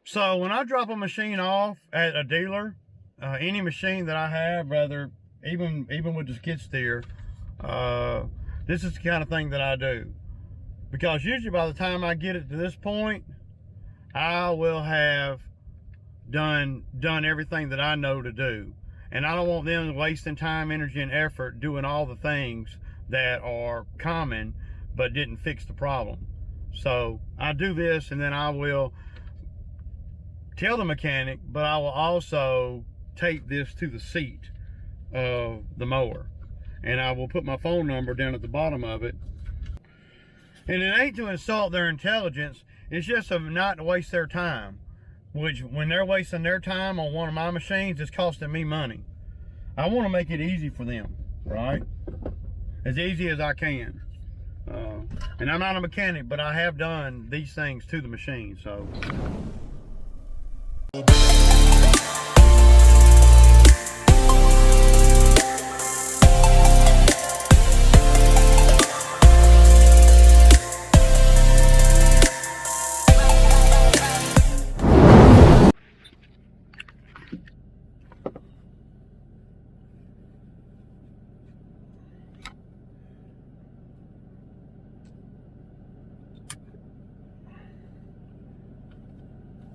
So when I drop a machine off at a dealer, any machine that I have, rather even with the skid steer, this is the kind of thing that I do. Because usually by the time I get it to this point, I will have done everything that I know to do. And I don't want them wasting time, energy, and effort doing all the things that are common but didn't fix the problem. So I do this, and then I will tell the mechanic, but I will also tape this to the seat of the mower. And I will put my phone number down at the bottom of it. And it ain't to insult their intelligence, it's just not to waste their time. Which, when they're wasting their time on one of my machines, it's costing me money. I want to make it easy for them, right? As easy as I can. And I'm not a mechanic, but I have done these things to the machine, so.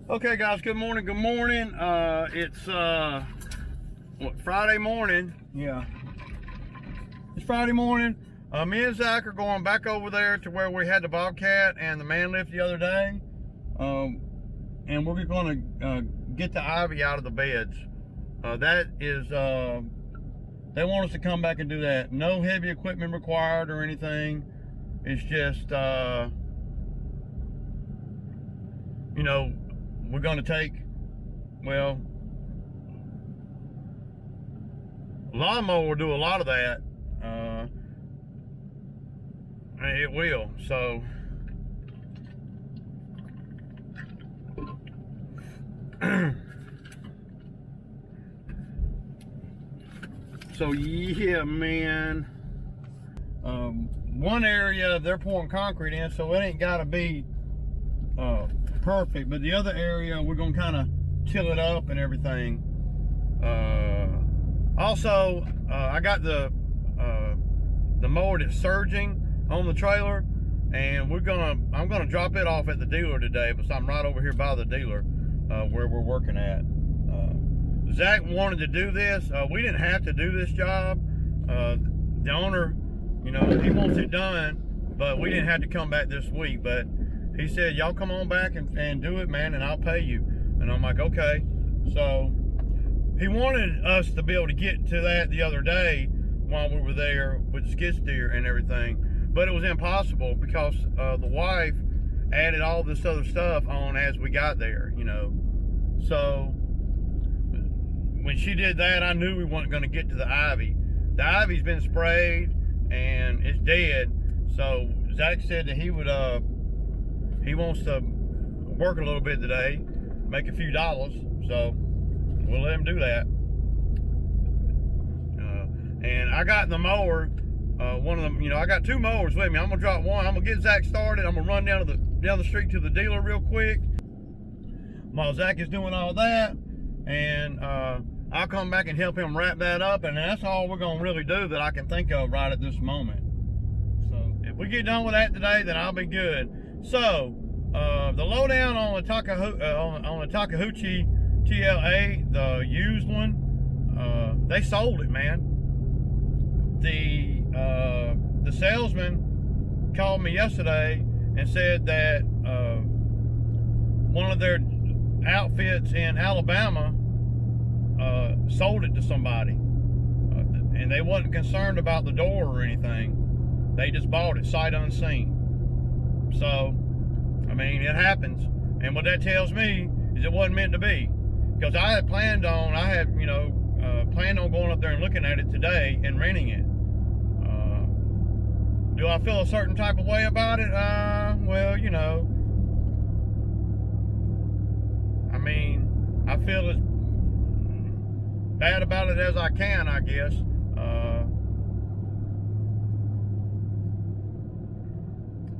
Okay guys, good morning. It's what, Friday morning? Yeah, it's Friday morning. Me and Zack are going back over there to where we had the Bobcat and the man lift the other day, and we're going to get the ivy out of the beds. That is, they want us to come back and do that. No heavy equipment required or anything. It's just you know, we're going to take, well, a lawnmower will do a lot of that. It will. So yeah, man. One area they're pouring concrete in, so it ain't got to be perfect, but the other area we're gonna kind of till it up and everything. Also, I got the mower that's surging on the trailer, and I'm gonna drop it off at the dealer today, because I'm right over here by the dealer where we're working at. Zack wanted to do this. We didn't have to do this job. The owner, you know, he wants it done, but we didn't have to come back this week. But he said, y'all come on back and do it, man, and I'll pay you. And I'm like, okay. So he wanted us to be able to get to that the other day while we were there with the skid steer and everything. But it was impossible because the wife added all this other stuff on as we got there, you know. So when she did that, I knew we weren't going to get to the ivy. The ivy's been sprayed and it's dead. So Zack said that he would, he wants to work a little bit today, make a few dollars, so we'll let him do that. And I got the mower, one of them, you know, I got two mowers with me. I'm gonna drop one. I'm gonna get Zack started. I'm gonna run down the street to the dealer real quick while Zack is doing all that, and I'll come back and help him wrap that up. And that's all we're gonna really do that I can think of right at this moment. So if we get done with that today, then I'll be good. So, the lowdown on the Takeuchi TLA, the used one, they sold it, man. The salesman called me yesterday and said that one of their outfits in Alabama sold it to somebody, and they wasn't concerned about the door or anything. They just bought it sight unseen. So, I mean, it happens. And what that tells me is it wasn't meant to be. Because I had planned on going up there and looking at it today and renting it. Do I feel a certain type of way about it? Well, you know, I mean, I feel as bad about it as I can, I guess.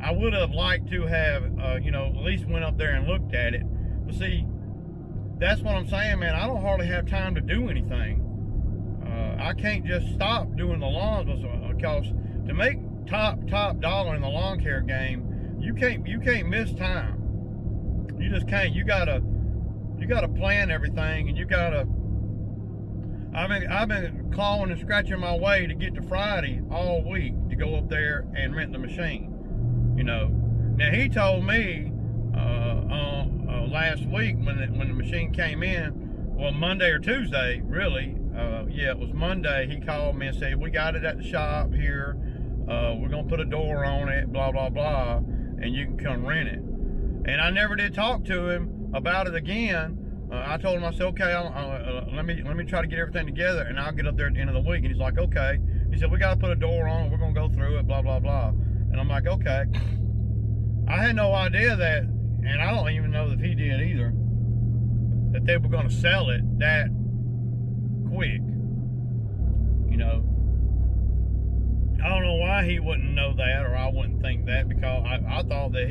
I would have liked to have, you know, at least went up there and looked at it. But see, that's what I'm saying, man. I don't hardly have time to do anything. I can't just stop doing the lawns because to make top dollar in the lawn care game, you can't miss time. You just can't. You gotta plan everything, and you gotta. I've been clawing and scratching my way to get to Friday all week to go up there and rent the machine. You know. Now he told me last week when the machine came in, well, Monday or Tuesday, really. Yeah, it was Monday. He called me and said, we got it at the shop here. We're gonna put a door on it, blah blah blah, and you can come rent it. And I never did talk to him about it again. I told him, I said, okay, let me try to get everything together, and I'll get up there at the end of the week. And he's like, okay. He said, we got to put a door on it. We're going to go through it, blah, blah, blah. And I'm like, okay. I had no idea that, and I don't even know if he did either, that they were going to sell it that quick. You know, I don't know why he wouldn't know that, or I wouldn't think that, because I thought that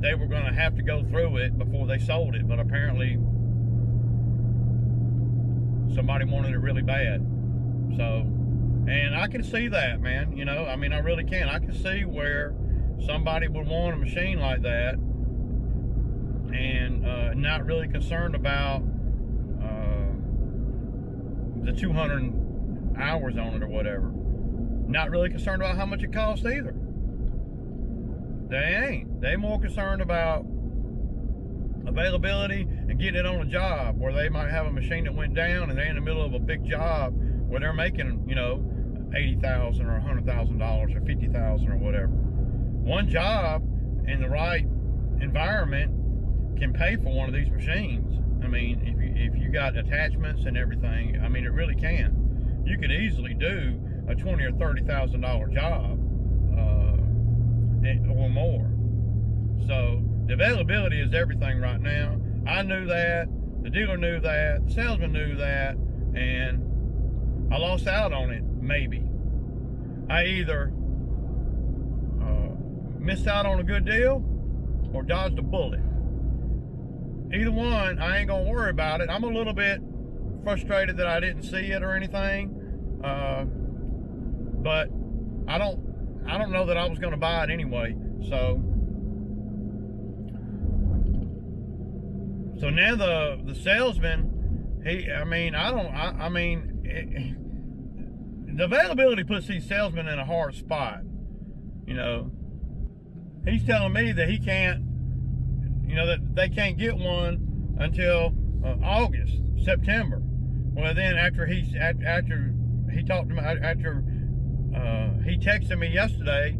they were going to have to go through it before they sold it, but apparently somebody wanted it really bad. So, and I can see that, man. You know, I mean, I really can. I can see where somebody would want a machine like that and not really concerned about the 200 hours on it or whatever. Not really concerned about how much it costs either. They ain't. They more concerned about availability and getting it on a job, where they might have a machine that went down and they're in the middle of a big job where they're making, you know, $80,000 or $100,000 or $50,000 or whatever. One job in the right environment can pay for one of these machines. I mean, if you got attachments and everything, I mean, it really can. You could easily do a $20,000 or $30,000 job or more. So the availability is everything right now. I knew that, the dealer knew that, the salesman knew that, and I lost out on it, maybe. I either missed out on a good deal or dodged a bullet. Either one, I ain't gonna worry about it. I'm a little bit frustrated that I didn't see it or anything, but I don't know that I was gonna buy it anyway. So now the salesman, the availability puts these salesmen in a hard spot. You know, he's telling me that he can't, you know, that they can't get one until August, September. Well, then after he talked to me, he texted me yesterday.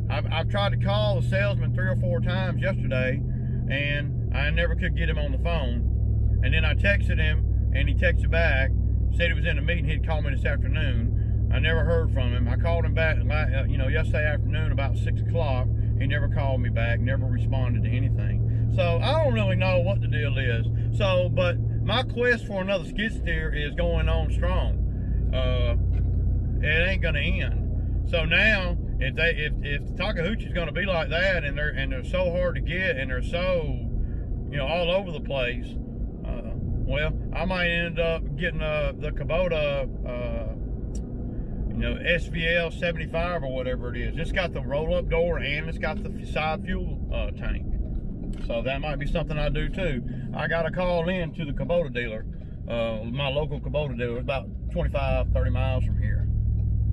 I've tried to call the salesman 3 or 4 times yesterday, and I never could get him on the phone. And then I texted him, and he texted back, said he was in a meeting. He'd call me this afternoon. I never heard from him. I called him back, you know, yesterday afternoon about 6 o'clock. He never called me back, never responded to anything. So I don't really know what the deal is. So, but my quest for another skid steer is going on strong. It ain't gonna end. So now, if Takeuchi's gonna be like that, and they're so hard to get, and they're so, you know, all over the place, well, I might end up getting the KUBOTA, you know, SVL 75 or whatever it is. It's got the roll-up door and it's got the side fuel tank. So that might be something I do too. I got to call in to the KUBOTA dealer, my local KUBOTA dealer. It's about 25, 30 miles from here,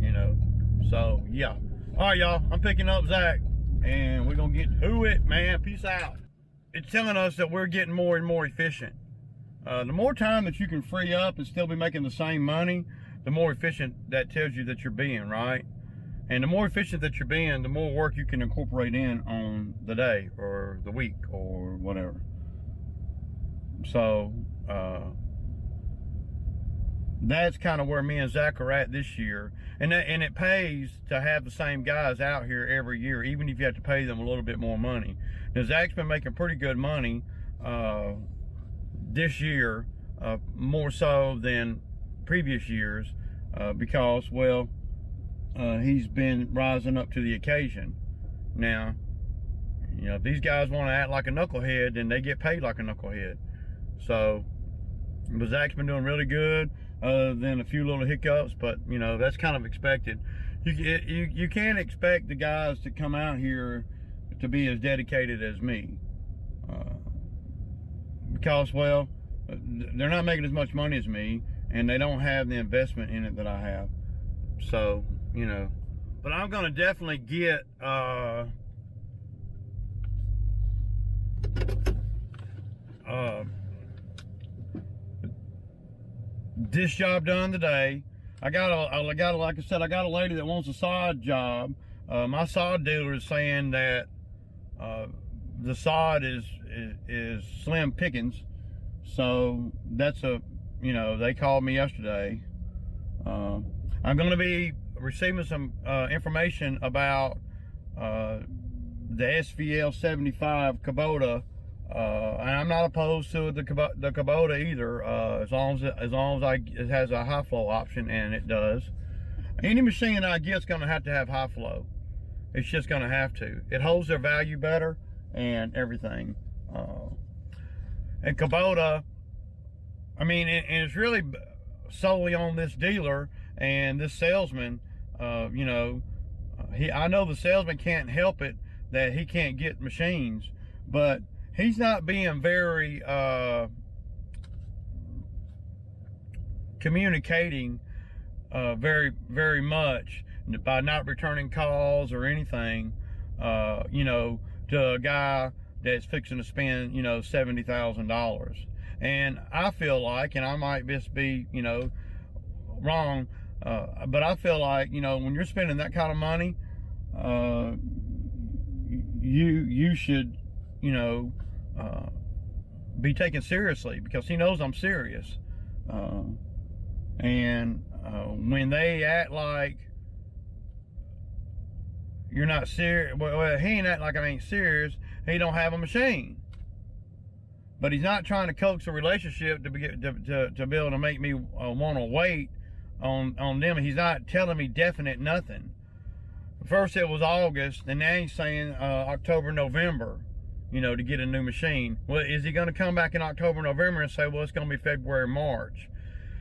you know. So, yeah. All right, y'all. I'm picking up Zack, and we're going to get to it, man. Peace out. It's telling us that we're getting more and more efficient. The more time that you can free up and still be making the same money, the more efficient that tells you that you're being, right? And the more efficient that you're being, the more work you can incorporate in on the day or the week or whatever. So, that's kind of where me and Zack are at this year. And it pays to have the same guys out here every year, even if you have to pay them a little bit more money. Now, Zack's been making pretty good money this year, more so than previous years, because, well, he's been rising up to the occasion. Now, you know, if these guys want to act like a knucklehead, then they get paid like a knucklehead. So, But Zach's been doing really good, other than a few little hiccups, but you know, that's kind of expected. You can't expect the guys to come out here to be as dedicated as me, because, well, they're not making as much money as me, and they don't have the investment in it that I have. So, you know, but I'm gonna definitely get this job done today. I got like I said, I got a lady that wants a sod job. My sod dealer is saying that the sod is slim pickings. So that's you know, they called me yesterday. I'm going to be receiving some information about the SVL 75 KUBOTA. And I'm not opposed to the KUBOTA either, as long as it has a high flow option, and it does. Any machine I get is going to have high flow. It's just going to have to. It holds their value better and everything. And KUBOTA, I mean, and it's really solely on this dealer and this salesman. You know, I know the salesman can't help it that he can't get machines, but he's not being very communicating very much by not returning calls or anything, you know, to a guy that's fixing to spend, you know, $70,000. And I feel like, and I might just be, you know, wrong, but I feel like, you know, when you're spending that kind of money, you should, you know, be taken seriously, because he knows I'm serious. And when they act like you're not serious, well, he ain't acting like I ain't serious. He don't have a machine, but he's not trying to coax a relationship to be able to make me want to wait on them. He's not telling me definite nothing. First it was August, and now he's saying October, November, you know, to get a new machine. Well, is he going to come back in October, November and say, well, it's going to be February, March?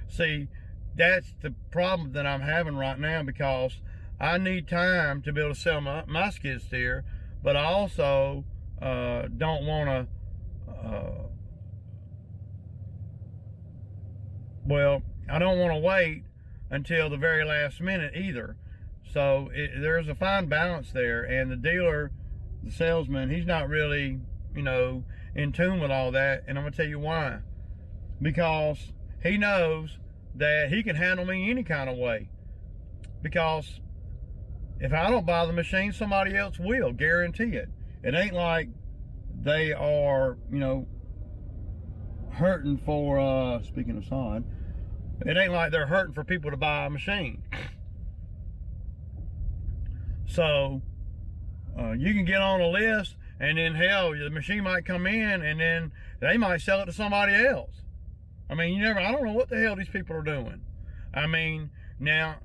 See, that's the problem that I'm having right now, because I need time to be able to sell my skid steer, but I also don't want to, well, I don't want to wait until the very last minute either. So there's a fine balance there, and the dealer, the salesman, he's not really, you know, in tune with all that. And I'm gonna tell you why. Because he knows that he can handle me any kind of way. Because if I don't buy the machine, somebody else will, guarantee it. It ain't like they are, you know, hurting for, speaking of sod, it ain't like they're hurting for people to buy a machine. So you can get on a list, and then hell, the machine might come in, and then they might sell it to somebody else. I mean, I don't know what the hell these people are doing. I mean, now,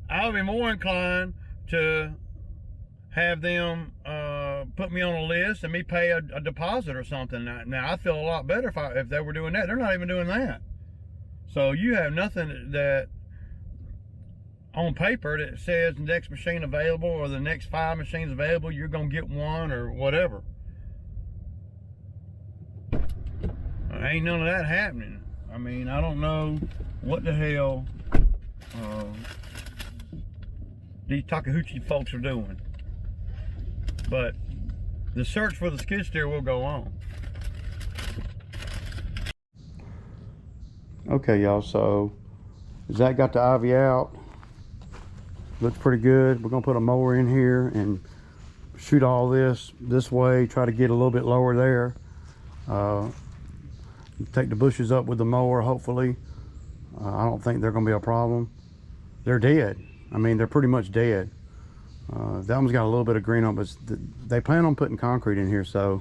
I would be more inclined to have them put me on a list and me pay a deposit or something. Now, I'd feel a lot better if they were doing that. They're not even doing that. So you have nothing that on paper that says the next machine available or the next 5 machines available, you're going to get one or whatever. Ain't none of that happening. I mean, I don't know what the hell these Takeuchi folks are doing. But the search for the skid steer will go on. Okay, y'all, so Zack got the ivy out. Looks pretty good. We're gonna put a mower in here and shoot all this way, try to get a little bit lower there. Take the bushes up with the mower, hopefully. I don't think they're gonna be a problem. They're dead. I mean, they're pretty much dead. That one's got a little bit of green on, but they plan on putting concrete in here, so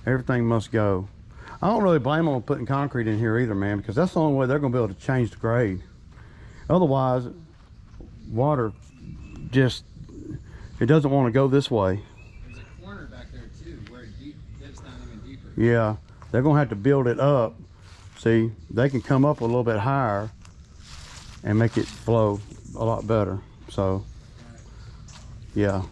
everything must go. I don't really blame them on putting concrete in here either, man, because that's the only way they're gonna be able to change the grade. Otherwise, water just, it doesn't want to go this way. There's a corner back there too where it dips down even deeper. Yeah, they're gonna have to build it up. See, they can come up a little bit higher and make it flow a lot better. So, yeah.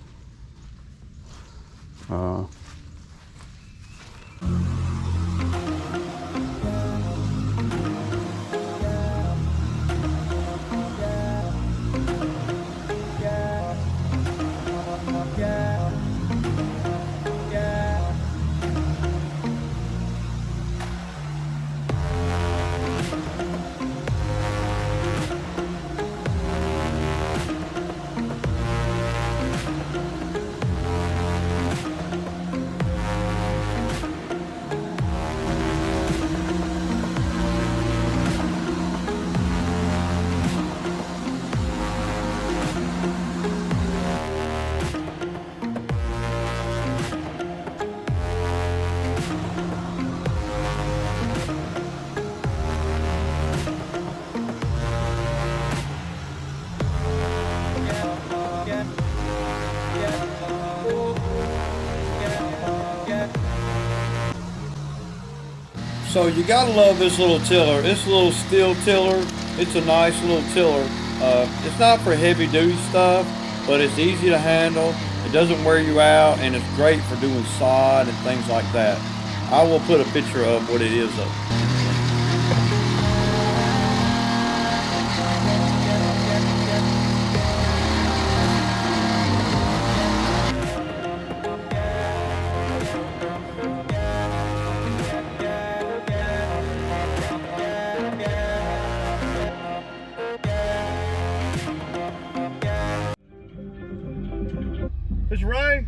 So you gotta love this little tiller. This little steel tiller, it's a nice little tiller. It's not for heavy duty stuff, but it's easy to handle. It doesn't wear you out, and it's great for doing sod and things like that. I will put a picture of what it is up. This Ray?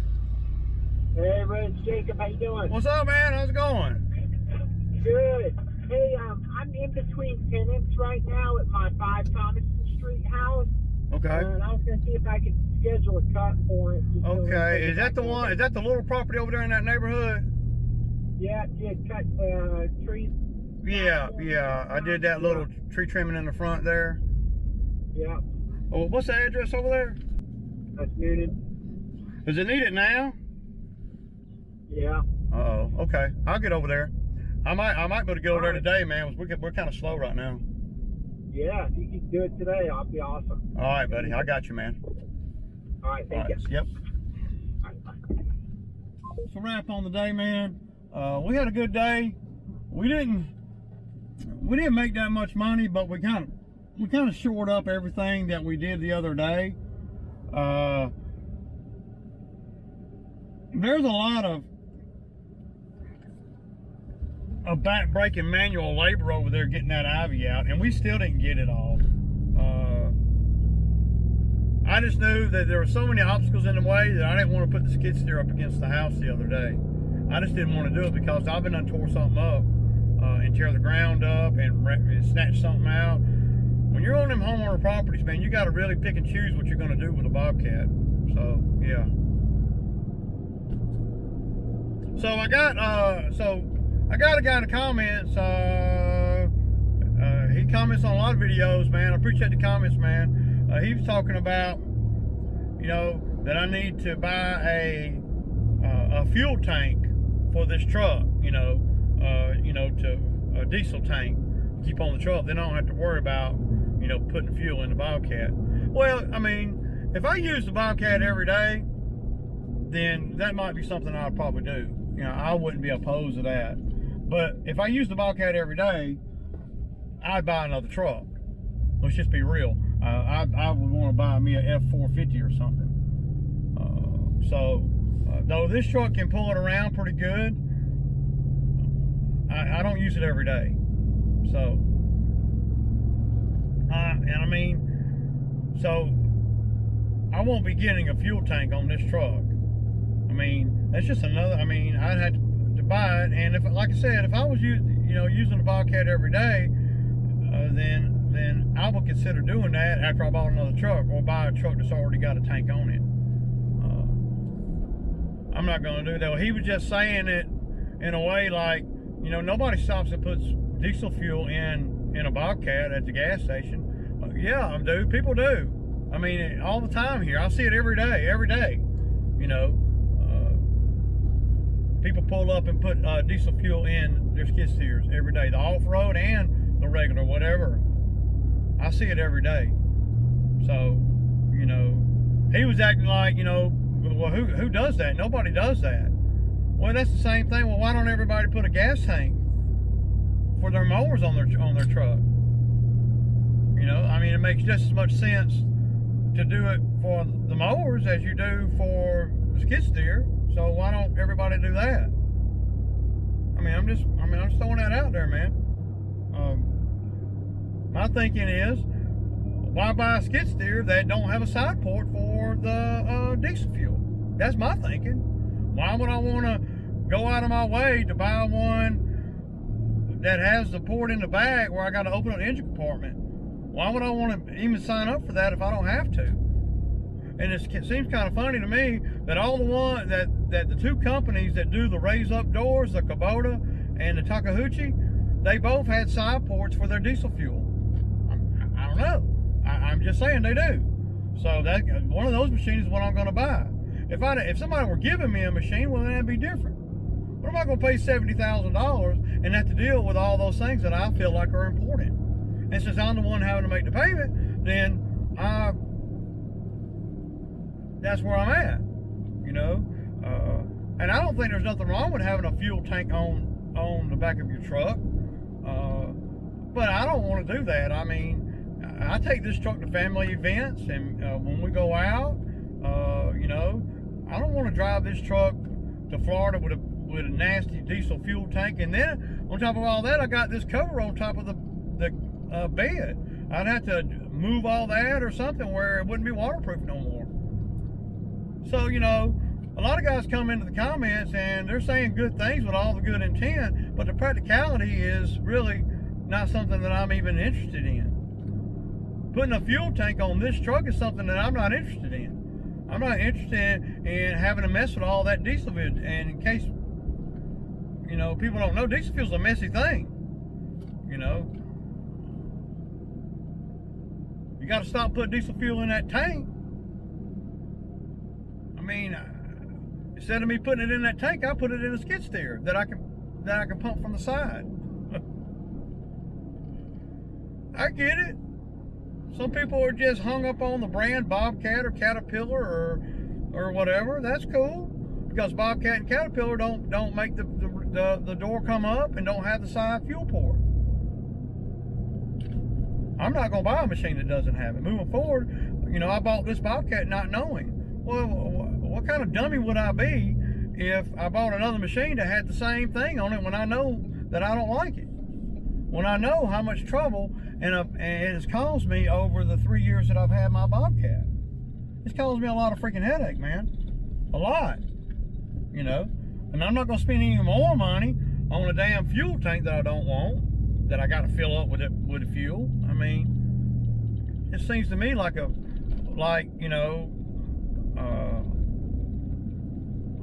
Hey, Ray, it's Jacob. How you doing? What's up, man? How's it going? Good. Hey, I'm in between tenants right now at my 5 Thomason Street house. Okay. And I was going to see if I could schedule a cut for it. Okay. Is that the one? Is that the little property over there in that neighborhood? Yeah, cut trees. Yeah. I did that little tree trimming in the front there. Yeah. Oh, what's the address over there? That's muted. Does it need it now? Yeah. Uh-oh. Okay. I'll get over there. I might be able to get over there today, man. We're kind of slow right now. Yeah, if you can do it today, I'll be awesome. All right, buddy. I got you, man. All right, thank you. Yep. All right, bye. So wrap on the day, man. We had a good day. We didn't make that much money, but we kind of shored up everything that we did the other day. There's a lot of back-breaking manual labor over there getting that ivy out, and we still didn't get it all. I just knew that there were so many obstacles in the way that I didn't want to put the skid steer up against the house the other day. I just didn't want to do it because I've been done tore something up and tear the ground up and snatch something out. When you're on them homeowner properties, man, you got to really pick and choose what you're going to do with a Bobcat. So, yeah. So I got a guy in the comments. He comments on a lot of videos, man. I appreciate the comments, man. He was talking about, you know, that I need to buy a fuel tank for this truck. To a diesel tank to keep on the truck. Then I don't have to worry about, putting fuel in the Bobcat. Well, I mean, if I use the Bobcat every day, then that might be something I'd probably do. I wouldn't be opposed to that. But if I use the Bobcat every day, I'd buy another truck. Let's just be real. I would want to buy me a F450 or something. Though this truck can pull it around pretty good, I don't use it every day. So, I won't be getting a fuel tank on this truck. That's just another, I'd have to buy it. And if, like I said, if I was using the Bobcat every day, then I would consider doing that after I bought another truck, or buy a truck that's already got a tank on it. I'm not going to do that. Well, he was just saying it in a way like, nobody stops and puts diesel fuel in a Bobcat at the gas station. Yeah, dude, people do. All the time here. I see it every day. people pull up and put diesel fuel in their skid steers every day, the off-road and the regular, whatever. I see it every day. So, you know, he was acting like, you know, well, who does that? Nobody does that. Well, that's the same thing. Well, why don't everybody put a gas tank for their mowers on their truck? You know, I mean, it makes just as much sense to do it for the mowers as you do for the skid steer. So why don't everybody do that? I mean, I'm just throwing that out there, man. My thinking is, why buy a skid steer that don't have a side port for the diesel fuel? That's my thinking. Why would I want to go out of my way to buy one that has the port in the back where I got to open up the engine compartment? Why would I want to even sign up for that if I don't have to? And it seems kind of funny to me that all the one that the two companies that do the raise up doors, the KUBOTA and the Takeuchi, they both had side ports for their diesel fuel. I don't know. I'm just saying they do. So that one of those machines is what I'm going to buy. If somebody were giving me a machine, well, then that'd be different. But if I'm going to pay $70,000 and have to deal with all those things that I feel like are important, and since I'm the one having to make the payment, then that's where I'm at, you know. And I don't think there's nothing wrong with having a fuel tank on the back of your truck. But I don't want to do that. I mean, I take this truck to family events, and when we go out, you know, I don't want to drive this truck to Florida with a nasty diesel fuel tank, and then on top of all that, I got this cover on top of the bed. I'd have to move all that or something where it wouldn't be waterproof no more. So, you know, a lot of guys come into the comments and they're saying good things with all the good intent, but the practicality is really not something that I'm even interested in. Putting a fuel tank on this truck is something that I'm not interested in. I'm not interested in having to mess with all that diesel fuel. And in case, you know, people don't know, diesel fuel's a messy thing. You know, you got to stop putting diesel fuel in that tank. I mean, instead of me putting it in that tank, I put it in a skid steer that I can pump from the side. I get it. Some people are just hung up on the brand Bobcat or Caterpillar or whatever. That's cool, because Bobcat and Caterpillar don't make the door come up and don't have the side fuel port. I'm not going to buy a machine that doesn't have it. Moving forward, you know, I bought this Bobcat not knowing. Well, what kind of dummy would I be if I bought another machine that had the same thing on it when I know that I don't like it? When I know how much trouble and it has caused me over the 3 years that I've had my Bobcat. It's caused me a lot of freaking headache, man. A lot. You know? And I'm not going to spend any more money on a damn fuel tank that I don't want, that I got to fill up with fuel. I mean, it seems to me like you know,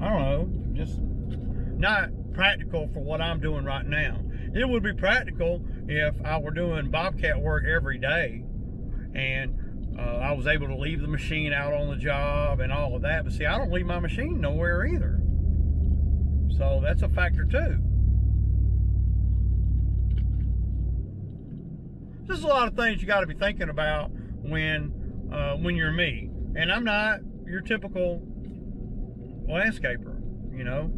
I don't know, just not practical for what I'm doing right now. It would be practical if I were doing Bobcat work every day and I was able to leave the machine out on the job and all of that. But see, I don't leave my machine nowhere either. So that's a factor too. There's a lot of things you got to be thinking about when you're me. And I'm not your typical landscaper, you know.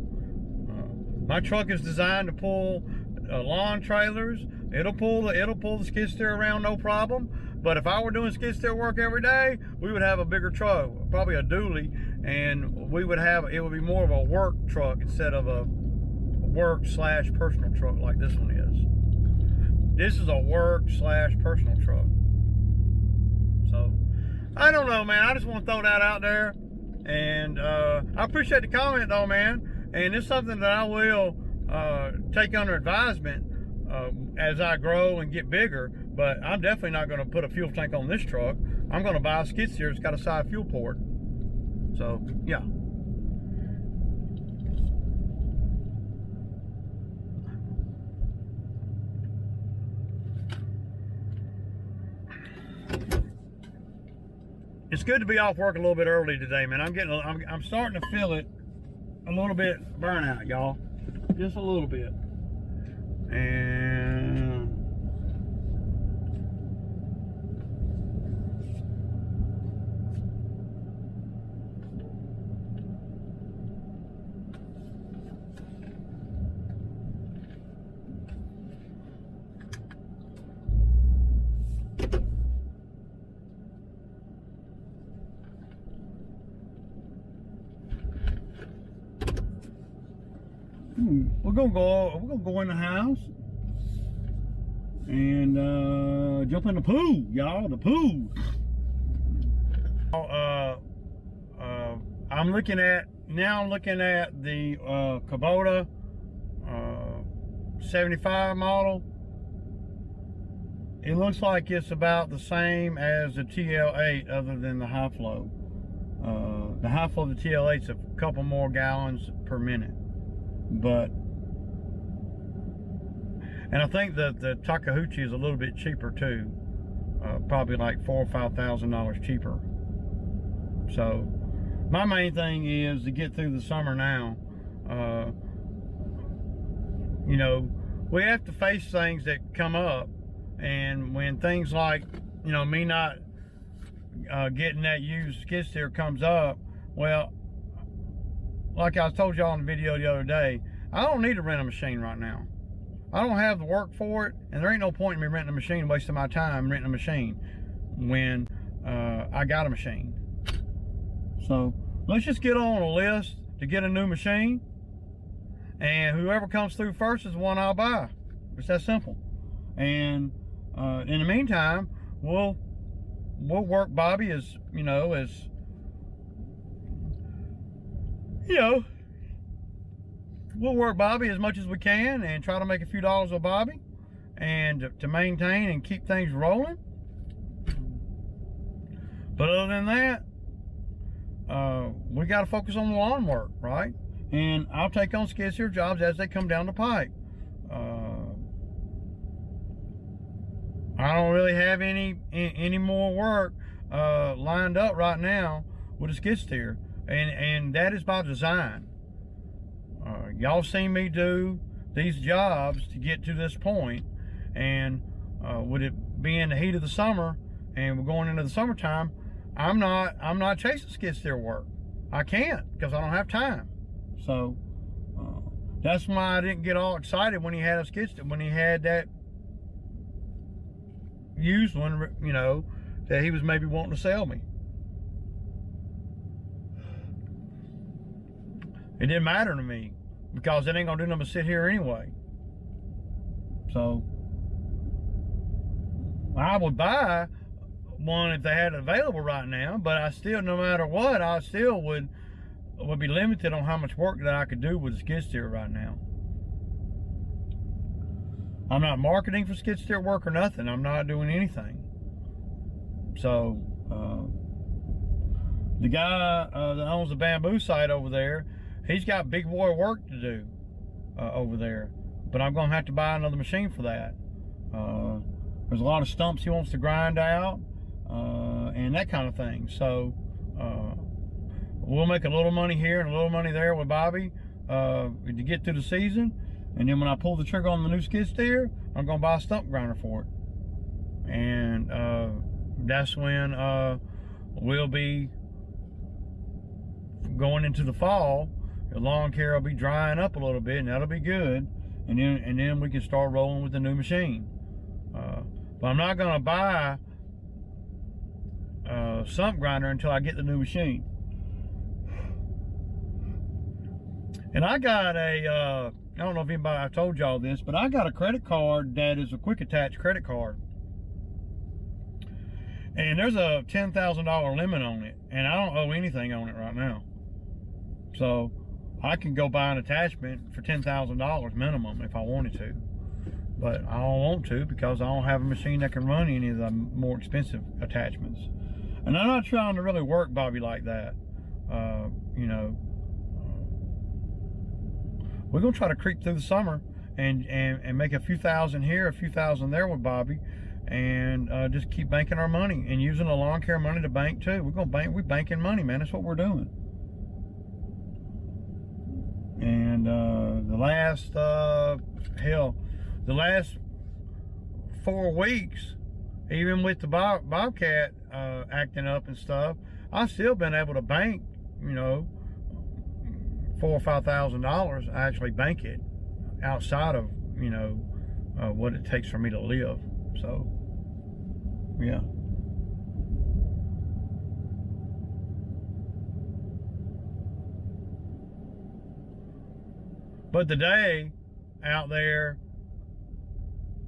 My truck is designed to pull lawn trailers. It'll pull the skid steer around no problem. But if I were doing skid steer work every day, we would have a bigger truck, probably a dually, and it would be more of a work truck instead of a work/personal truck like this one is. This is a work/personal truck. So I don't know, man. I just want to throw that out there, and I appreciate the comment though, man. And it's something that I will take under advisement as I grow and get bigger. But I'm definitely not going to put a fuel tank on this truck. I'm going to buy a skid steer that's got a side fuel port. So, yeah. It's good to be off work a little bit early today, man. I'm starting to feel it a little bit burnout, y'all. Just a little bit. And we're gonna go in the house and jump in the pool, y'all. The pool. I'm looking at the KUBOTA 75 model. It looks like it's about the same as the TL8, other than the high flow. The high flow of the TL8 is a couple more gallons per minute. But, and I think that the Takeuchi is a little bit cheaper too, probably like $4,000 or $5,000 cheaper. So my main thing is to get through the summer now. You know, we have to face things that come up, and when things like, you know, me not getting that used skid steer comes up, well, like I told y'all in the video the other day, I don't need to rent a machine right now. I don't have the work for it, and there ain't no point in me renting a machine, wasting my time renting a machine when I got a machine. So let's just get on a list to get a new machine, and whoever comes through first is the one I'll buy. It's that simple. And in the meantime, we'll work Bobby as, you know, we'll work Bobby as much as we can and try to make a few dollars with Bobby, and to maintain and keep things rolling. But other than that, we got to focus on the lawn work, right? And I'll take on skid steer jobs as they come down the pipe. I don't really have any more work lined up right now with a skid steer, and that is by design. Y'all seen me do these jobs to get to this point, and with it being the heat of the summer and we're going into the summertime, I'm not chasing skid steer work. I can't, because I don't have time. So that's why I didn't get all excited when he had a skid steer, when he had that used one, you know, that he was maybe wanting to sell me. It didn't matter to me, because it ain't gonna do nothing but sit here anyway. So I would buy one if they had it available right now, but I still, no matter what, I still would be limited on how much work that I could do with a skid steer right now. I'm not marketing for skid steer work or nothing. I'm not doing anything. So the guy that owns the bamboo site over there, he's got big boy work to do over there, but I'm gonna have to buy another machine for that. There's a lot of stumps he wants to grind out, and that kind of thing. So we'll make a little money here and a little money there with Bobby to get through the season, and then when I pull the trigger on the new skid steer, I'm gonna buy a stump grinder for it, and that's when we'll be going into the fall. The lawn care will be drying up a little bit, and that'll be good, and then we can start rolling with the new machine. But I'm not gonna buy a sump grinder until I get the new machine. And I got a I don't know if anybody, I told y'all this, but I got a credit card that is a quick attach credit card, and there's a $10,000 limit on it, and I don't owe anything on it right now. So I can go buy an attachment for $10,000 minimum if I wanted to, but I don't want to, because I don't have a machine that can run any of the more expensive attachments. And I'm not trying to really work Bobby like that. You know, we're gonna try to creep through the summer and make a few thousand here, a few thousand there with Bobby, and just keep banking our money and using the lawn care money to bank too. We're banking money, man. That's what we're doing. And the last the last 4 weeks, even with the Bobcat acting up and stuff, I've still been able to bank, you know, $4,000 or $5,000. I actually bank it outside of, you know, what it takes for me to live. So, yeah. But today, out there,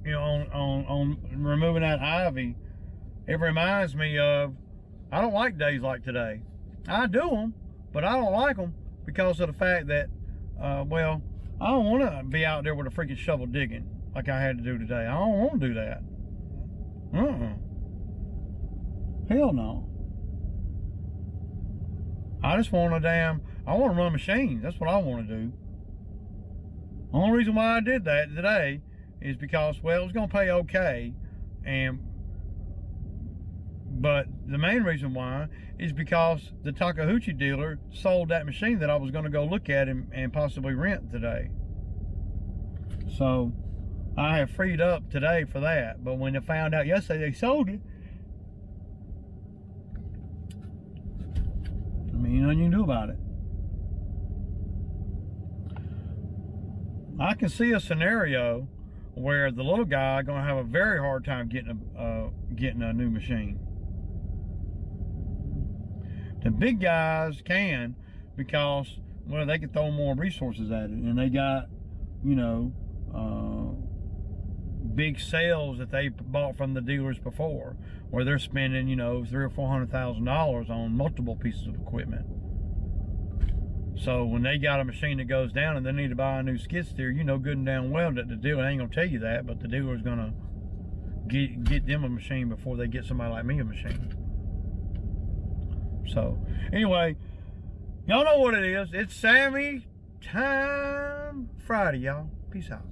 you know, on removing that ivy, it reminds me of, I don't like days like today. I do them, but I don't like them because of the fact that, well, I don't want to be out there with a freaking shovel digging like I had to do today. I don't want to do that. Hell no. I just want I want to run machines. That's what I want to do. The only reason why I did that today is because, well, it was going to pay okay, but the main reason why is because the Takeuchi dealer sold that machine that I was going to go look at and possibly rent today. So I have freed up today for that. But when I found out yesterday they sold it, I mean, nothing you can do about it. I can see a scenario where the little guy gonna have a very hard time getting a new machine. The big guys can, because, well, they can throw more resources at it, and they got, you know, big sales that they bought from the dealers before, where they're spending, you know, $300,000 or $400,000 on multiple pieces of equipment. So when they got a machine that goes down and they need to buy a new skid steer, you know good and damn well that the dealer ain't gonna tell you that, but the dealer's gonna get them a machine before they get somebody like me a machine. So anyway, y'all know what it is. It's Sammy Time Friday, y'all. Peace out.